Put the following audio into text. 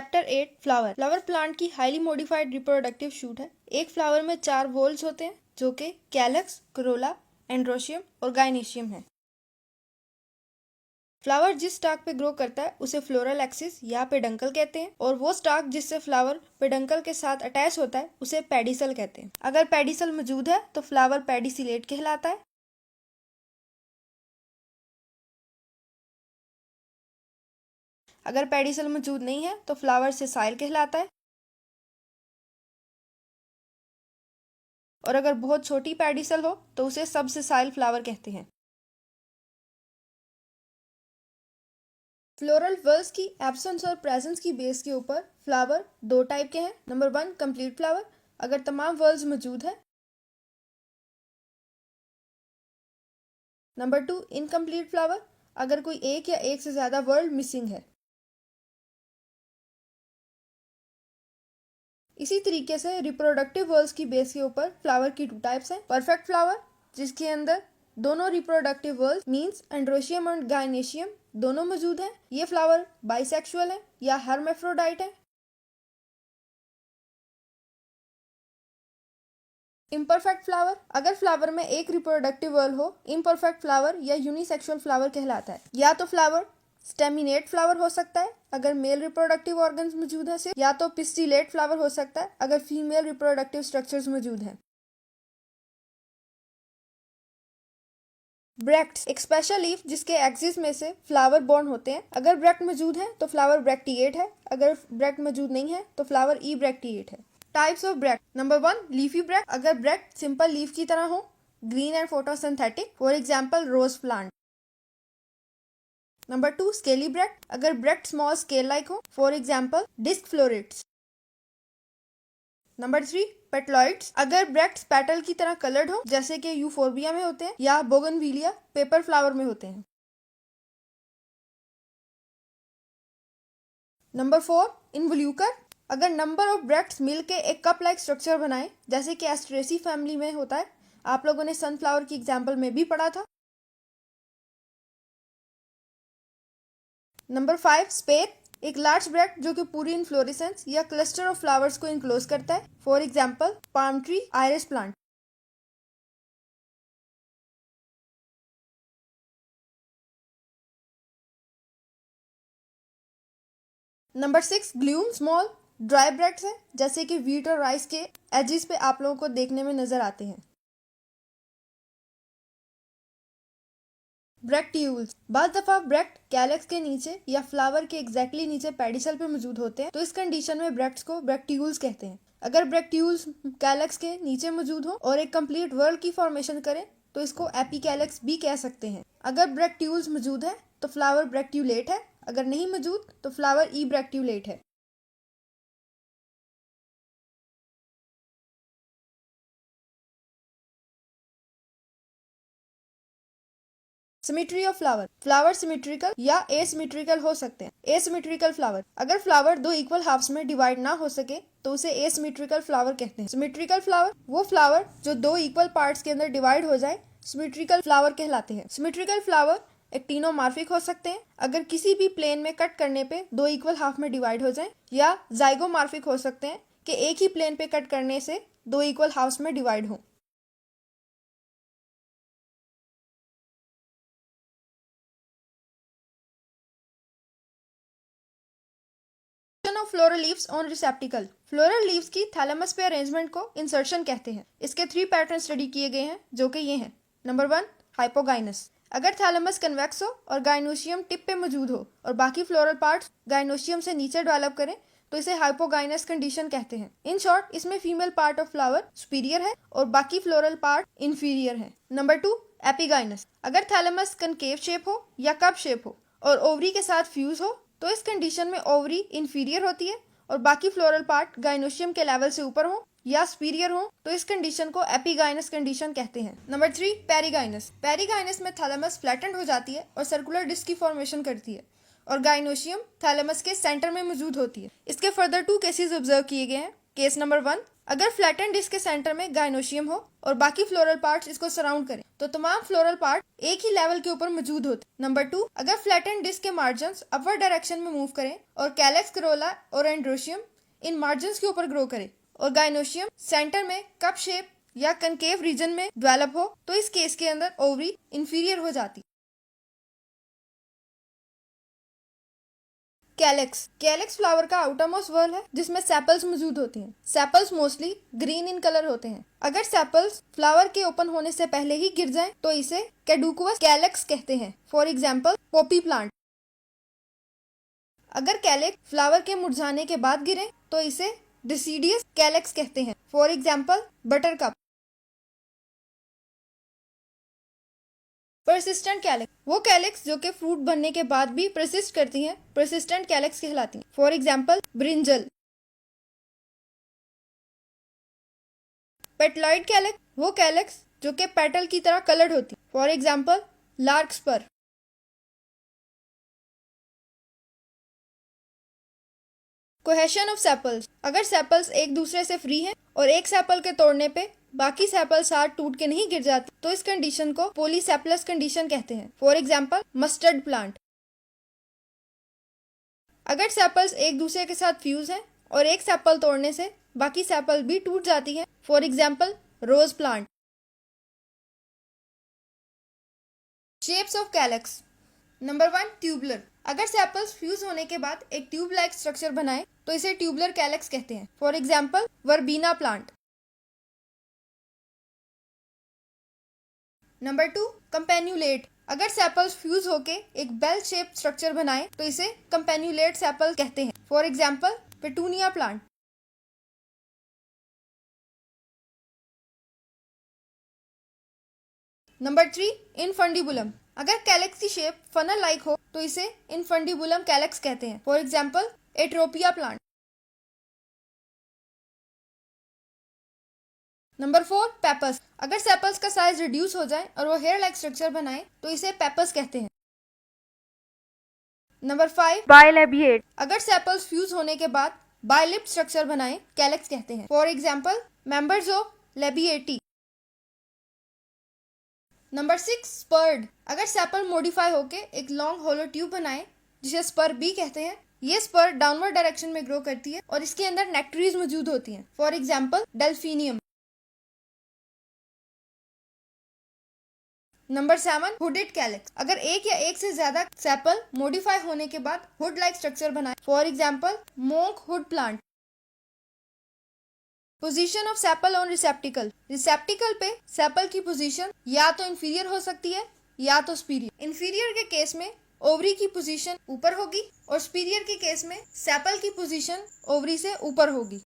Chapter 8 flower. Flower plant की highly modified reproductive shoot है। एक फ्लावर में 4 वोल्स होते हैं जो कि कैलक्स, कोरोला, एंड्रोशियम और गाइनेशियम है। फ्लावर जिस स्टाक पे ग्रो करता है उसे फ्लोरल एक्सिस या पेडंकल कहते हैं और वो स्टाक जिससे फ्लावर पेडंकल के साथ अटैच होता है उसे पेडिसल कहते हैं। अगर पेडिसल मौजूद है तो फ्लावर पेडिसिलेट कहलाता है। अगर पेडिसल मौजूद नहीं है तो फ्लावर सेसाइल कहलाता है। और अगर बहुत छोटी पेडिसल हो तो उसे सबसेसाइल फ्लावर कहते हैं। फ्लोरल वर्ल्स की एब्सेंस और प्रेजेंस की बेस के ऊपर फ्लावर 2 टाइप के हैं। नंबर 1 कंप्लीट फ्लावर, अगर तमाम वर्ल्स मौजूद है। नंबर 2 इनकम्प्लीट फ्लावर, अगर कोई एक या एक से ज्यादा वर्ल्ड मिसिंग है। इसी तरीके से रिप्रोडक्टिव वर्ल्स की बेस के ऊपर फ्लावर की 2 टाइप्स हैं। परफेक्ट फ्लावर जिसके अंदर दोनों रिप्रोडक्टिव वर्ल्स मींस एंड्रोशियम और गाइनेशियम दोनों मौजूद हैं। ये फ्लावर बाइसेक्सुअल है या हर्मेफ्रोडाइट है। इम्परफेक्ट फ्लावर, अगर फ्लावर में एक रिप्रोडक्टिव वर्ल हो, इम्परफेक्ट फ्लावर या यूनिसेक्सुअल फ्लावर कहलाता है। या तो फ्लावर स्टेमिनेट फ्लावर हो सकता है अगर मेल रिप्रोडक्टिव ऑर्गन्स मौजूद हैं, या तो पिस्टिलेट फ्लावर हो सकता है अगर फीमेल रिप्रोडक्टिव स्ट्रक्चर्स मौजूद हैं। ब्रैक्ट्स, एक स्पेशल लीफ जिसके एक्सिस में से फ्लावर बॉर्न होते हैं। अगर ब्रैक्ट मौजूद है तो फ्लावर ब्रैक्टिएट है, अगर ब्रैक्ट मौजूद नहीं है तो फ्लावर ई ब्रैक्टिएट है। Types of bract, number 1 leafy bract, अगर ब्रैक्ट सिंपल लीफ की तरह हो, green and photosynthetic, for example rose plant. Number 2 scaly bract, अगर ब्रैक्ट स्मॉल स्केल लाइक हो, for example disc florets. Number 3 petaloids, अगर bracts petal की तरह coloured हो जैसे कि यूफोर्बिया में होते हैं या बोगनविलिया पेपर फ्लावर में होते हैं। नंबर 4 इनवोल्यूकर, अगर नंबर ऑफ ब्रैक्ट्स मिलके एक कप लाइक स्ट्रक्चर बनाए जैसे कि एस्ट्रेसी फैमिली में होता है। आप लोगों ने सनफ्लावर की एग्जांपल में भी पढ़ा था। नंबर 5 स्पेर, एक लार्ज ब्रैक्ट जो कि पूरी इन्फ्लोरेसेंस या क्लस्टर ऑफ फ्लावर्स को इनक्लोज करता है, for example palm tree, iris plant. Number 6 gloom, small dry bracts हैं जैसे कि व्हीट और राइस के एजिस पे आप लोगों को देखने में नजर आते हैं। ब्रैक्टियूल्स, बाद दफा ब्रैक्ट कैलक्स के नीचे या फ्लावर के एग्जैक्टली नीचे पेडिसल पे मौजूद होते हैं, तो इस कंडीशन में ब्रैक्ट्स को ब्रैक्टियूल्स कहते हैं। अगर ब्रैक्टियूल्स कैलक्स के नीचे मौजूद हो और एक कंप्लीट वर्ल्ड की फॉर्मेशन करें तो इसको एपिकैलक्स भी कह सकते हैं। अगर ब्रैक्टियूल्स मौजूद है तो फ्लावर ब्रैक्टियूलेट है, अगर नहीं मौजूद तो फ्लावर ई ब्रैक्टियूलेट है। Symmetry of flower, flower symmetrical या एसिमेट्रिकल हो सकते हैं। एसिमेट्रिकल फ्लावर, अगर फ्लावर 2 इक्वल हाफ्स में डिवाइड ना हो सके तो उसे एसिमेट्रिकल फ्लावर कहते हैं। सिमेट्रिकल फ्लावर, वो फ्लावर जो 2 इक्वल पार्ट्स के अंदर डिवाइड हो जाए, सिमेट्रिकल फ्लावर कहलाते हैं। सिमेट्रिकल फ्लावर एक्टिनोमार्फिक हो सकते हैं अगर किसी भी प्लेन में कट करने पे 2 इक्वल हाफ में डिवाइड हो जाए, या जाइगोमार्फिक हो सकते हैं कि एक ही प्लेन पे कट करने से 2 इक्वल हाफ्स में डिवाइड हो। Of floral leaves on रिसेप्टिकल, floral leaves की थैलेमस पे अरेंजमेंट को इंसर्शन कहते हैं। इसके 3 पैटर्न स्टडी किए गए हैं जो कि ये हैं। नंबर 1 हाइपोगाइनस, अगर थैलेमस कन्वेक्स हो और गाइनोशियम टिप पे मौजूद हो और बाकी फ्लोरल पार्ट्स गाइनोशियम से नीचे डेवलप करें तो इसे हाइपोगाइनस कंडीशन कहते हैं। इन शॉर्ट, इसमें female part of flower superior है और बाकी फ्लोरल पार्ट इंफीरियर है। नंबर 2 एपिगाइनस, अगर थैलेमस कनकेव शेप हो या कप शेप हो और ओवरी के साथ फ्यूज हो तो इस कंडीशन में ओवरी इंफीरियर होती है और बाकी फ्लोरल पार्ट गाइनोशियम के लेवल से ऊपर हो या सुपीरियर हो तो इस कंडीशन को एपिगाइनस कंडीशन कहते हैं। नंबर 3 पेरिगाइनस, पेरिगाइनस में थैलेमस फ्लैटेंड हो जाती है और सर्कुलर डिस्क की फॉर्मेशन करती है और गाइनोशियम थैलेमस के सेंटर में मौजूद होती है। इसके फर्दर 2 केसेस ऑब्जर्व किए गए हैं केस नंबर 1, अगर फ्लैटन डिस्क के सेंटर में गाइनोशियम हो और बाकी फ्लोरल पार्ट्स इसको सराउंड करें तो तमाम फ्लोरल पार्ट एक ही लेवल के ऊपर मौजूद होते। नंबर 2, अगर फ्लैटन डिस्क के मार्जिन्स अपवर्ड डायरेक्शन में मूव करें और कैलेक्स, करोला और एंड्रोशियम इन मार्जिन्स के ऊपर ग्रो करे और गाइनोशियम सेंटर में कप शेप या कनकेव रीजन में डेवलप हो तो इस केस के अंदर ओवरी इंफीरियर हो जाती। कैलेक्स फ्लावर का आउटरमोस्ट व्हर्ल है जिसमें सेपल्स मौजूद होती हैं। Sepals mostly green in colour होते हैं। अगर सेपल्स फ्लावर के ओपन होने से पहले ही गिर जाएं तो इसे कैडुकुवस कैलेक्स कहते हैं। For example Poppy plant. अगर कैलेक्स फ्लावर के मुरझाने के बाद गिरे तो इसे डिसीडियस कैलेक्स कहते हैं। For example buttercup. Persistent calyx वो कैलेक्स जो के फ्रूट बनने के बाद भी परसिस्ट करती हैं, परसिस्टेंट कैलेक्स कहलाती हैं। For example brinjal. Petaloid calyx वो कैलेक्स जो के पेटल की तरह कलर्ड होती है। For example larkspur. Cohesion of sepals अगर सेपल्स एक दूसरे से फ्री हैं और एक सेपल के तोड़ने पे बाकी सेपल साथ टूट के नहीं गिर जाते तो इस कंडीशन को पॉलीसेपलस कंडीशन कहते हैं। For example mustard plant. अगर सेपल्स एक दूसरे के साथ फ्यूज हैं और एक सेपल तोड़ने से बाकी सेपल भी टूट जाती हैं। For example rose plant. Shapes of calyx. Number 1, tubular. अगर सेपल्स फ्यूज होने के बाद एक ट्यूब लाइक स्ट्रक्चर बनाए तो इसे ट्यूबुलर कैलेक्स कहते हैं। For example वर्बीना plant. नंबर 2, कंपेन्यूलेट। अगर सेपल्स फ्यूज होके एक बेल शेप स्ट्रक्चर बनाए तो इसे कंपेन्यूलेट सेपल कहते हैं। For example petunia plant. Number 3, infundibulum. अगर कैलेक्स की शेप फनल लाइक हो तो इसे इनफंडिबुलम कैलेक्स कहते हैं। For example atropa plant. Number 4, pappus. अगर सेपल्स का साइज रिड्यूस हो जाए और वो हेयर लाइक स्ट्रक्चर बनाए तो इसे पेपस कहते हैं। नंबर 5, बाइलेबिएट। अगर सेपल्स फ्यूज होने के बाद बाइलिप स्ट्रक्चर बनाए कैलेक्स कहते हैं। For example members of Labiatae. Number 6, spurred. अगर सेपल मॉडिफाई होके एक लॉन्ग होलो ट्यूब बनाए जिसे स्पर बी कहते हैं। ये स्पर डाउनवर्ड डायरेक्शन में ग्रो करती है और इसके अंदर नेक्टरीज मौजूद होती हैं। For example delphinium. Number 7, hooded calyx. अगर एक या एक से ज्यादा सेपल मॉडिफाई होने के बाद हुड लाइक स्ट्रक्चर बनाए। For example monk hood plant. Position of sepal on रिसेप्टिकल। रिसेप्टिकल पे सेपल की पोजीशन या तो इंफीरियर हो सकती है या तो सुपीरियर। इंफीरियर के केस में ओवरी की पोजीशन ऊपर होगी और सुपीरियर के केस में सेपल की पोजीशन ओवरी से ऊपर होगी।